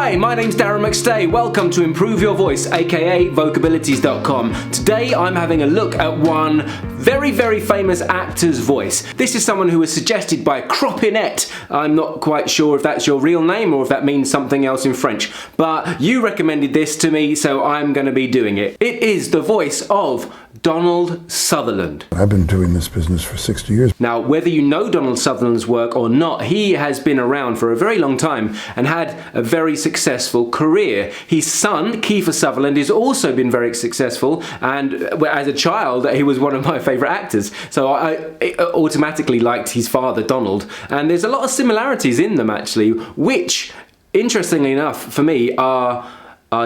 Hi, my name's Darren Mcstay. Welcome to Improve Your Voice, aka Vocabilities.com. Today I'm having a look at one very, very famous actor's voice. This is someone who was suggested by Cropinette. I'm not quite sure if that's your real name or if that means something else in French, but you recommended this to me, so I'm going to be doing it. It is the voice of Donald Sutherland. I've been doing this business for 60 years. Now, whether you know Donald Sutherland's work or not, he has been around for a very long time and had a very successful career. His son, Keifer Sutherland, has also been very successful, and as a child, he was one of my favourite actors. So I automatically liked his father, Donald, and there's a lot of similarities in them, actually, which, interestingly enough, for me, are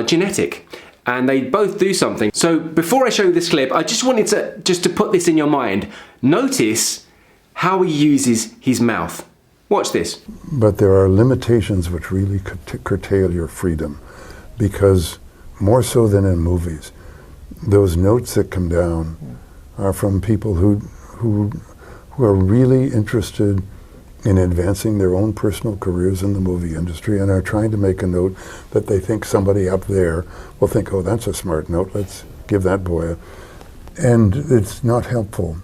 genetic. And they both do something. So before I show you this clip, I just wanted to put this in your mind. Notice how he uses his mouth. Watch this. But there are limitations which really curtail your freedom, because more so than in movies, those notes that come down are from people who are really interested in advancing their own personal careers in the movie industry and are trying to make a note that they think somebody up there will think, oh, that's a smart note, let's give that boy a... And it's not helpful.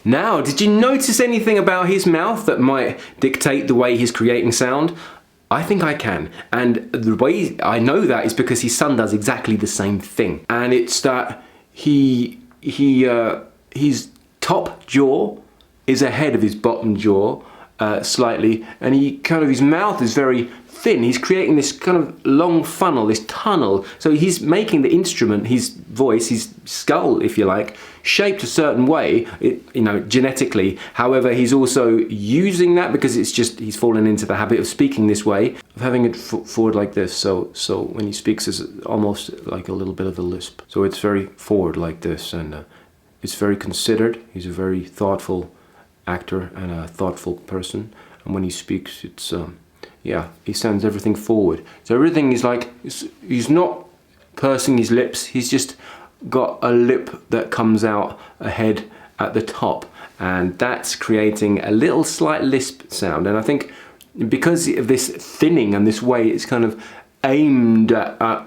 Now, did you notice anything about his mouth that might dictate the way he's creating sound? I think I can. And the way I know that is because his son does exactly the same thing. And it's that his top jaw is ahead of his bottom jaw, slightly, and his mouth is very thin. He's creating this kind of long funnel, this tunnel. So he's making the instrument, his voice, his skull, if you like, shaped a certain way, genetically. However, he's also using that because he's fallen into the habit of speaking this way, of having it forward like this. So when he speaks, it's almost like a little bit of a lisp. So it's very forward like this, and it's very considered. He's a very thoughtful actor and a thoughtful person, and when he speaks, it's he sends everything forward. So everything is like, he's not pursing his lips, he's just got a lip that comes out ahead at the top, and that's creating a little slight lisp sound. And I think because of this thinning and this way it's kind of aimed at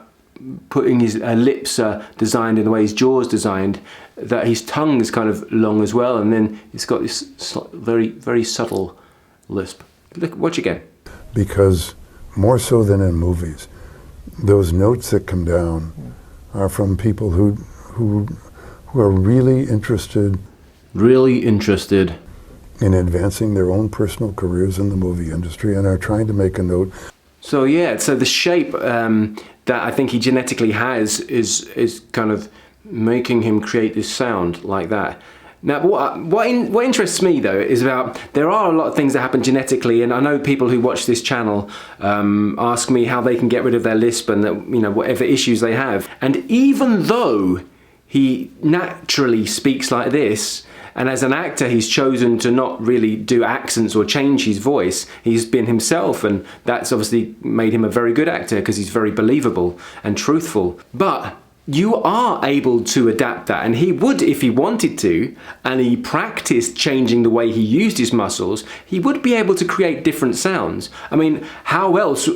putting his lips designed in the way his jaw's designed, that his tongue is kind of long as well, and then it's got this very, very subtle lisp. Look, watch again. Because more so than in movies, those notes that come down are from people who are really interested in advancing their own personal careers in the movie industry and are trying to make a note. So the shape that I think he genetically has is kind of making him create this sound like that. Now, what interests me though is there are a lot of things that happen genetically, and I know people who watch this channel ask me how they can get rid of their lisp and whatever issues they have. And even though he naturally speaks like this, and as an actor he's chosen to not really do accents or change his voice, he's been himself, and that's obviously made him a very good actor because he's very believable and truthful. But you are able to adapt that, and he would if he wanted to, and he practiced changing the way he used his muscles, he would be able to create different sounds. I mean, how else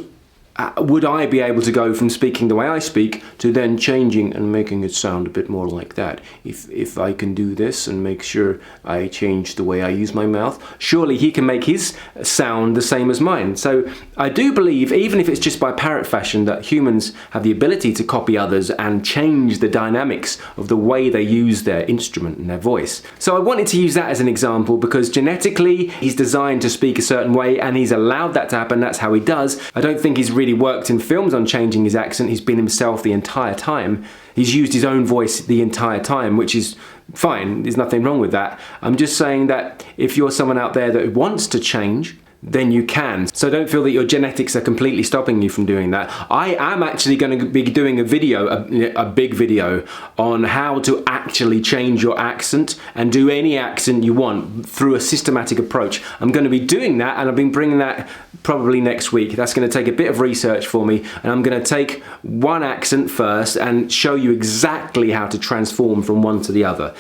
would I be able to go from speaking the way I speak to then changing and making it sound a bit more like that? If I can do this and make sure I change the way I use my mouth, surely he can make his sound the same as mine. So I do believe, even if it's just by parrot fashion, that humans have the ability to copy others and change the dynamics of the way they use their instrument and their voice. So I wanted to use that as an example because genetically he's designed to speak a certain way, and he's allowed that to happen. That's how he does. I don't think he's really worked in films on changing his accent. He's been himself the entire time. He's used his own voice the entire time, which is fine. There's nothing wrong with that. I'm just saying that if you're someone out there that wants to change, then you can. So don't feel that your genetics are completely stopping you from doing that. I am actually going to be doing a video, a big video, on how to actually change your accent and do any accent you want through a systematic approach. I'm going to be doing that, and I've been bringing that probably next week. That's going to take a bit of research for me, and I'm going to take one accent first and show you exactly how to transform from one to the other.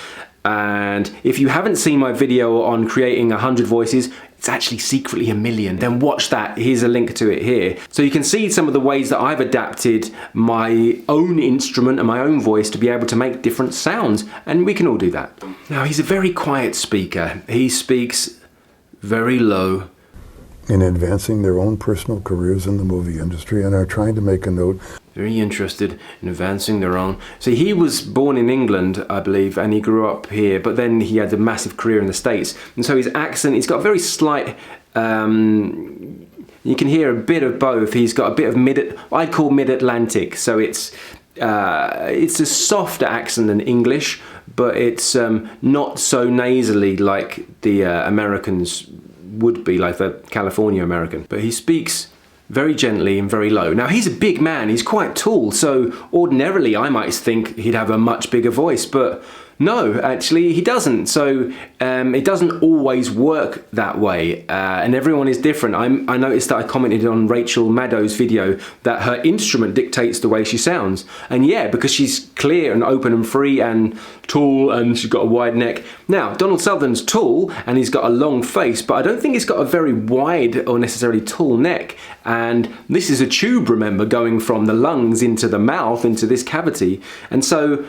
And if you haven't seen my video on creating 100 voices, it's actually secretly 1 million, then watch that. Here's a link to it here. So you can see some of the ways that I've adapted my own instrument and my own voice to be able to make different sounds, and we can all do that. Now, he's a very quiet speaker. He speaks very low. In advancing their own personal careers in the movie industry, and are trying to make a note. Very interested in advancing their own. So he was born in England, I believe, and he grew up here, but then he had a massive career in the States. And so his accent, he's got a very slight, you can hear a bit of both. He's got a bit of I'd call mid-Atlantic. So it's a softer accent than English, but it's not so nasally like the Americans would be, like the California American. But he speaks very gently and very low. Now, he's a big man, he's quite tall, so ordinarily I might think he'd have a much bigger voice, but no, actually he doesn't. So it doesn't always work that way, and everyone is different. I noticed that I commented on Rachel Maddow's video that her instrument dictates the way she sounds. And yeah, because she's clear and open and free and tall, and she's got a wide neck. Now, Donald Sutherland's tall and he's got a long face, but I don't think he's got a very wide or necessarily tall neck. And this is a tube, remember, going from the lungs into the mouth, into this cavity. And so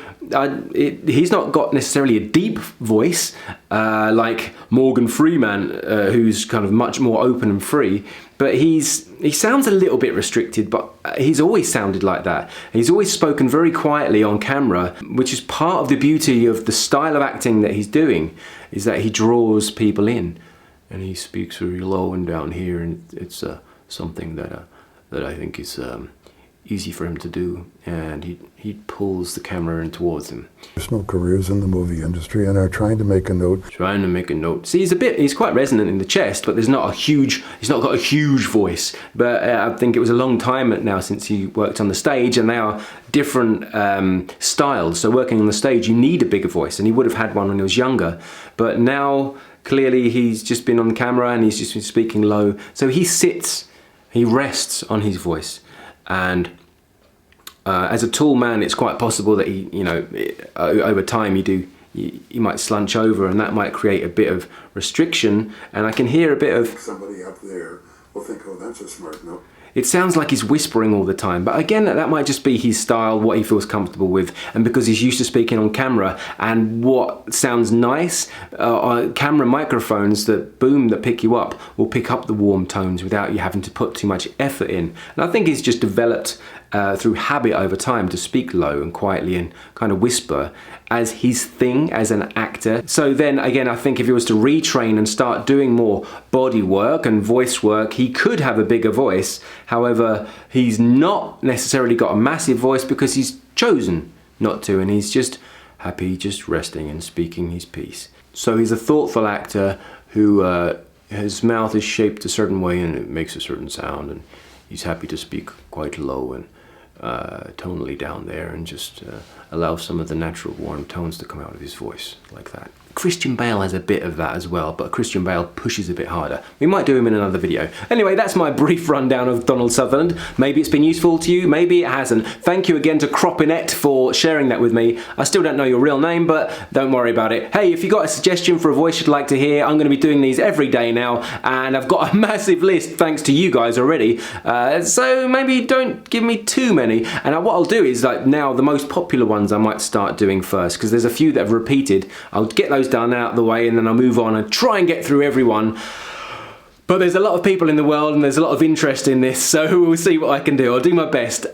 he's not got necessarily a deep voice like Morgan Freeman, who's kind of much more open and free. But he sounds a little bit restricted, but he's always sounded like that. He's always spoken very quietly on camera, which is part of the beauty of the style of acting that he's doing, is that he draws people in. And he speaks very low and down here, and it's something that I think is easy for him to do, and he pulls the camera in towards him. Personal careers in the movie industry, and are trying to make a note. Trying to make a note. See, he's quite resonant in the chest, but he's not got a huge voice. But I think it was a long time now since he worked on the stage, and they are different styles. So working on the stage, you need a bigger voice, and he would have had one when he was younger. But now, clearly, he's just been on camera and he's just been speaking low. So he rests on his voice. And as a tall man, it's quite possible that over time you might slunch over, and that might create a bit of restriction. And I can hear a bit of somebody up there will think, oh, that's a smart note. It sounds like he's whispering all the time, but again, that might just be his style, what he feels comfortable with, and because he's used to speaking on camera, and what sounds nice, camera microphones that pick you up will pick up the warm tones without you having to put too much effort in. And I think he's just developed through habit over time to speak low and quietly and kind of whisper as his thing as an actor. So then again, I think if he was to retrain and start doing more body work and voice work, he could have a bigger voice. However, he's not necessarily got a massive voice because he's chosen not to, and he's just happy just resting and speaking his piece. So he's a thoughtful actor who his mouth is shaped a certain way and it makes a certain sound, and he's happy to speak quite low and tonally down there, and just allow some of the natural warm tones to come out of his voice like that. Christian Bale has a bit of that as well, but Christian Bale pushes a bit harder. We might do him in another video. Anyway, that's my brief rundown of Donald Sutherland. Maybe it's been useful to you, maybe it hasn't. Thank you again to Cropinette for sharing that with me. I still don't know your real name, but don't worry about it. Hey, if you got a suggestion for a voice you'd like to hear, I'm going to be doing these every day now, and I've got a massive list thanks to you guys already. So maybe don't give me too many. And what I'll do is, like, now the most popular ones I might start doing first, because there's a few that have repeated. I'll get those done out of the way, and then I'll move on and try and get through everyone. But there's a lot of people in the world and there's a lot of interest in this, so we'll see what I can do. I'll do my best.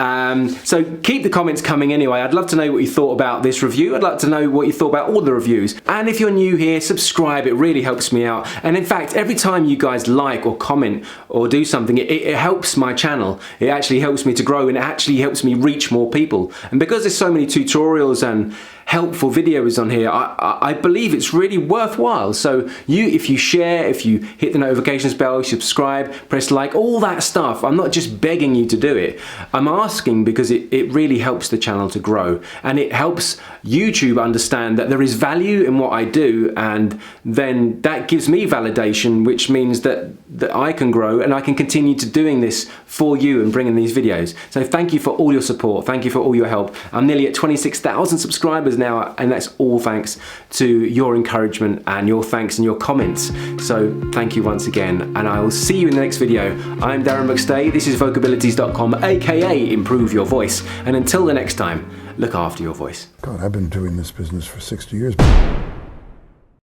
So keep the comments coming anyway. I'd love to know what you thought about this review. I'd like to know what you thought about all the reviews. And if you're new here, subscribe. It really helps me out. And in fact, every time you guys like or comment or do something, it helps my channel. It actually helps me to grow, and it actually helps me reach more people. And because there's so many tutorials and helpful videos on here, I believe it's really worthwhile. So if you share, if you hit the notifications bell, subscribe, press like, all that stuff, I'm not just begging you to do it. I'm asking because it really helps the channel to grow, and it helps YouTube understand that there is value in what I do, and then that gives me validation, which means that that I can grow and I can continue to doing this for you and bringing these videos. So thank you for all your support. Thank you for all your help. I'm nearly at 26,000 subscribers now, and that's all thanks to your encouragement and your thanks and your comments. So thank you once again, and I will see you in the next video. I'm Darren Mcstay. This is vocabilities.com, aka Improve Your Voice. And until the next time, look after your voice. God, I've been doing this business for 60 years.